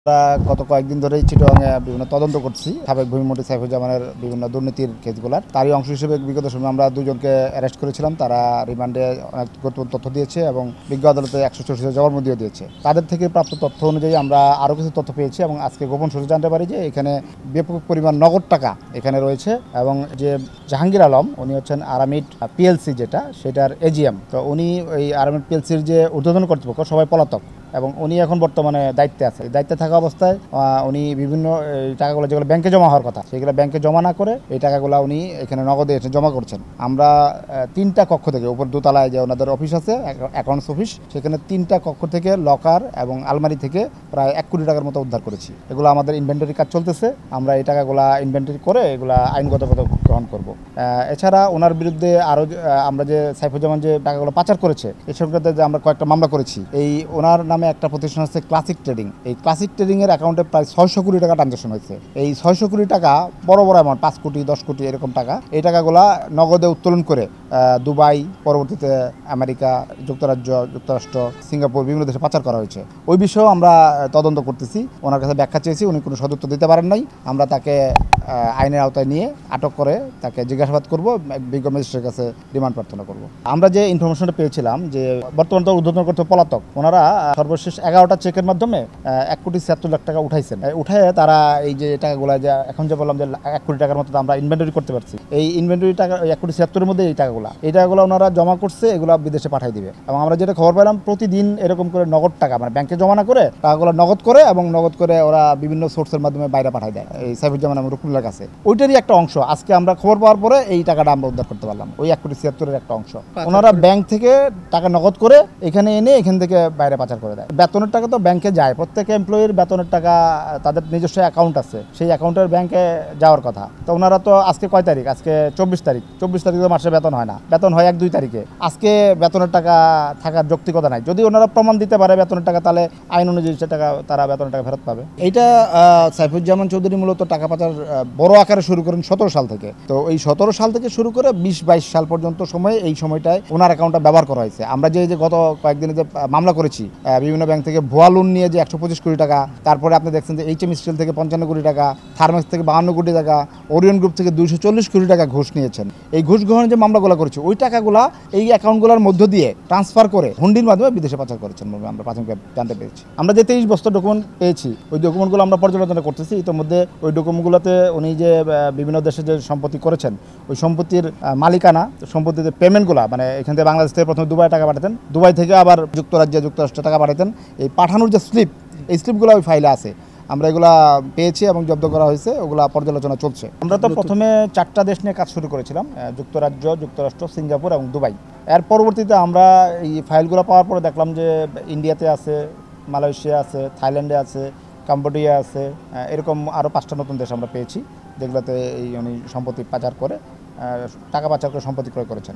আমরা গত কয়েকদিন ধরেই চিটাগাংয়ে বিভিন্ন তদন্ত করছি সাবেক ভূমিমন্ত্রী সাইফুজ্জামানের বিভিন্ন দুর্নীতির কেসগুলোর। তারই অংশ হিসেবে বিগত সময় আমরা দুজনকে অ্যারেস্ট করেছিলাম। তারা রিমান্ডে অনেক গুরুত্বপূর্ণ তথ্য দিয়েছে এবং বিজ্ঞ আদালতে 164 জবানবন্দিও দিয়েছে। তাদের থেকে প্রাপ্ত তথ্য অনুযায়ী আমরা আরও কিছু তথ্য পেয়েছি এবং আজকে গোপন সূত্রে জানতে পারি যে এখানে ব্যাপক পরিমাণ নগদ টাকা এখানে রয়েছে এবং যে জাহাঙ্গীর আলম উনি হচ্ছেন আরামিড পিএলসি সেটার এজিএম। তো উনি ওই আরামিড পিএলসির যে ঊর্ধ্বতন কর্তৃপক্ষ সবাই পলাতক এবং উনি এখন বর্তমানে দায়িত্বে আছে। দায়িত্বে থাকা অবস্থায় উনি বিভিন্ন টাকাগুলো যেগুলো ব্যাংকে জমা হওয়ার কথা সেগুলো ব্যাংকে জমা না করে এই টাকাগুলো উনি এখানে নগদে এসে জমা করছেন। আমরা 3টা কক্ষ থেকে উপর দোতলায় যে ওনাদের অফিস আছে অ্যাকাউন্টস অফিস, সেখানে 3টা কক্ষ থেকে লকার এবং আলমারি থেকে প্রায় 1 কোটি টাকার মতো উদ্ধার করেছি। এগুলো আমাদের ইনভেন্টরি কাজ চলতেছে। আমরা এই টাকাগুলো ইনভেন্টরি করে এগুলো আইনগত পদক্ষেপ গ্রহণ করব। এছাড়া ওনার বিরুদ্ধে আরও আমরা যে সাইফুজ্জামান যে টাকাগুলো পাচার করেছে এই সংক্রান্তে যে আমরা কয়েকটা মামলা করেছি। এই ওনার নামে একটা প্রতিষ্ঠান হচ্ছে ক্লাসিক ট্রেডিং। এই ক্লাসিক ট্রেডিংয়ের অ্যাকাউন্টে প্রায় 600 কোটি টাকা ট্রানজাকশন হয়েছে। এই 600 কোটি টাকা বড় বড় অ্যামাউন্ট, 5 কোটি 10 কোটি এরকম টাকা। এই টাকাগুলা নগদে উত্তোলন করে দুবাই, পরবর্তীতে আমেরিকা, যুক্তরাজ্য, যুক্তরাষ্ট্র, সিঙ্গাপুর বিভিন্ন দেশে পাচার করা হয়েছে। ওই বিষয়েও আমরা তদন্ত করতেছি। ওনার কাছে ব্যাখ্যা চেয়েছি, উনি কোনো সদুত্তর দিতে পারেন নাই। আমরা তাকে আইনের আওতায় নিয়ে আটক করে তাকে জিজ্ঞাসাবাদ করব, বিজ্ঞ ম্যাজিস্ট্রেটের কাছে রিমান্ড প্রার্থনা করব। আমরা যে ইনফরমেশনটা পেয়েছিলাম যে বর্তমান তো ঊর্ধ্বতন করতে পলাতক, ওনারা সর্বশেষ 11টা চেকের মাধ্যমে 1,76,00,000 টাকা উঠাইছেন। উঠায় তারা এই যে টাকাগুলো যে এখন যে বললাম যে 1 কোটি টাকার মতো আমরা ইনভেন্টরি করতে পারছি, এই ইনভেন্টরি টাকা 1,76,00,000 মধ্যে এই টাকাগুলো ওনারা জমা করছে, এগুলো বিদেশে পাঠিয়ে দিবে। এবং আমরা যেটা খবর পেলাম প্রতিদিন এরকম করে নগদ টাকা মানে ব্যাংকে জমা না করে টাকাগুলো নগদ করে এবং নগদ করে ওরা বিভিন্ন সোর্সের মাধ্যমে বাইরে পাঠায় দেয় এই সাইফুজ্জামান এবং রুকুনুল্লাহর কাছে। ওইটারই একটা অংশ আজকে আমরা খবর পাওয়ার পরে এই টাকাটা আমরা উদ্ধার করতে পারলাম। ওই 1,76,00,000 একটা অংশ ওনারা ব্যাংক থেকে টাকা নগদ করে এখানে এনে এখান থেকে বাইরে পাচার করে দেয়। বেতনের টাকা তো ব্যাংকে যায়, প্রত্যেক এমপ্লয়ির বেতনের টাকা তাদের নিজস্ব অ্যাকাউন্ট আছে, সেই অ্যাকাউন্টের ব্যাংকে যাওয়ার কথা। তো ওনারা তো আজকে কয় তারিখ? আজকে 24 তারিখ। 24 তারিখে মাসে বেতন হয় না, বেতন হয় 1-2 তারিখে। আজকে বেতনের টাকা থাকার যৌক্তিকতা নাই। যদি ওনারা প্রমাণ দিতে পারে বেতনের টাকা, তাহলে আইন অনুযায়ী সে টাকা তারা বেতনের টাকা ফেরত পাবে। এইটা সাইফুজ্জামান চৌধুরী মূলত টাকা পাচার বড় আকারে শুরু করেন 17 সাল থেকে। তো এই 17 সাল থেকে শুরু করে 20-22 সাল পর্যন্ত সময়ে এই সময়টায় ওনার অ্যাকাউন্টটা ব্যবহার করা হয়েছে। আমরা যে গত কয়েকদিনে যে মামলা করেছি বিভিন্ন ব্যাংক থেকে ভুয়া লোন নিয়ে যে 125 কোটি টাকা, তারপরে আপনি দেখছেন যে এইচএম স্টিল থেকে 55 কোটি টাকা, থার্মেক্স থেকে 52 কোটি টাকা, ওরিয়ন গ্রুপ থেকে 240 কোটি টাকা ঘুষ নিয়েছেন। এই ঘুষ গ্রহণের যে মামলাগুলো করেছি ওই টাকাগুলা এই অ্যাকাউন্টগুলোর মধ্য দিয়ে ট্রান্সফার করে হুন্ডির মাধ্যমে বিদেশে পাচার করেছেন বলে আমরা প্রাথমিক জানতে পেরেছি। আমরা যে 23 বস্তা ডকুমেন্ট পেয়েছি ওই ডকুমেন্টগুলো আমরা পর্যালোচনা করতেছি। ইতিমধ্যে ওই ডকুমেন্টগুলোতে উনি যে বিভিন্ন দেশে যে সম্পত্তি করেছেন ওই সম্পত্তির মালিকানা, সম্পত্তির পেমেন্টগুলো মানে এখান থেকে বাংলাদেশ থেকে প্রথমে দুবাই টাকা পাঠাতেন, দুবাই থেকে আবার যুক্তরাজ্যে, যুক্তরাষ্ট্রে টাকা পাঠাতেন। এই পাঠানোর যে স্লিপ, এই স্লিপগুলো ওই ফাইলে আছে। আমরা এগুলা পেয়েছি এবং জব্দ করা হয়েছে, ওগুলা পর্যালোচনা চলছে। আমরা তো প্রথমে 4টা দেশ নিয়ে কাজ শুরু করেছিলাম, যুক্তরাজ্য, যুক্তরাষ্ট্র, সিঙ্গাপুর এবং দুবাই। এর পরবর্তীতে আমরা এই ফাইলগুলো পাওয়ার পরে দেখলাম যে ইন্ডিয়াতে আছে, মালয়েশিয়া আছে, থাইল্যান্ডে আছে, কম্বোডিয়া আছে, এরকম আরও 5টা নতুন দেশ আমরা পেয়েছি যেগুলোতে এই উনি সম্পত্তি পাচার করে টাকা পাচার করে সম্পত্তি ক্রয় করেছেন।